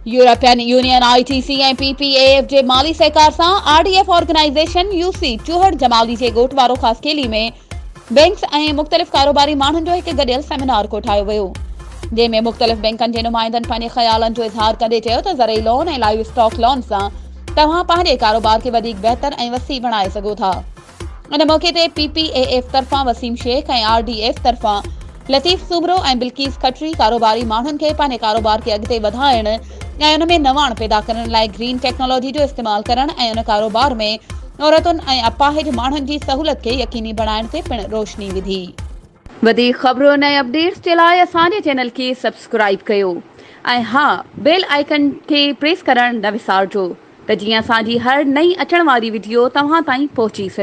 European union ITC ऐं PPAF जे माली सहकार सां RDF ऑर्गेनाइज़ेशन UC चूहड़ जमाली जे ॻोठ वारो ख़ासकेली में बैंक्स ऐं मुख़्तलिफ़ कारोबारी माण्हुनि जो हिकु गॾियल सेमिनार कोठायो वियो, जंहिंमें मुख़्तलिफ़ बैंकनि जे नुमाइंदनि पंहिंजे ख़्यालनि जो इज़हार कंदे चयो त ज़रई लोन ऐं लाइव स्टॉक लोन सां तव्हां पंहिंजे कारोबार खे वधीक बहितर ऐं वसी बणाए सघो था। इन मौक़े ते PPAF तरफ़ां वसीम शेख ऐं RDF तरफ़ां लतीफ़ सूबरो ऐं बिल्किस खटरी कारोबारी माण्हुनि खे पंहिंजे कारोबार खे अॻिते वधाइण ऐं उन में नवाण पैदा करण लाइ ग्रीन टेक्नोलॉजी जो इस्तेमाल करण ऐं उन कारोबार में औरतुनि ऐं अपाहिज माण्हुनि जी सहूलियत खे यकीनी बणाइण ते पिण रोशनी विधी। वधीक ख़बरुनि ऐं अपडेट्स जे लाइ असांजे चैनल खे सब्सक्राइब कयो ऐं हा, बेल आइकन खे प्रेस करण न विसारिजो त जीअं असांजी हर नई अचण वारी वीडियो तव्हां ताईं पहुची सघे।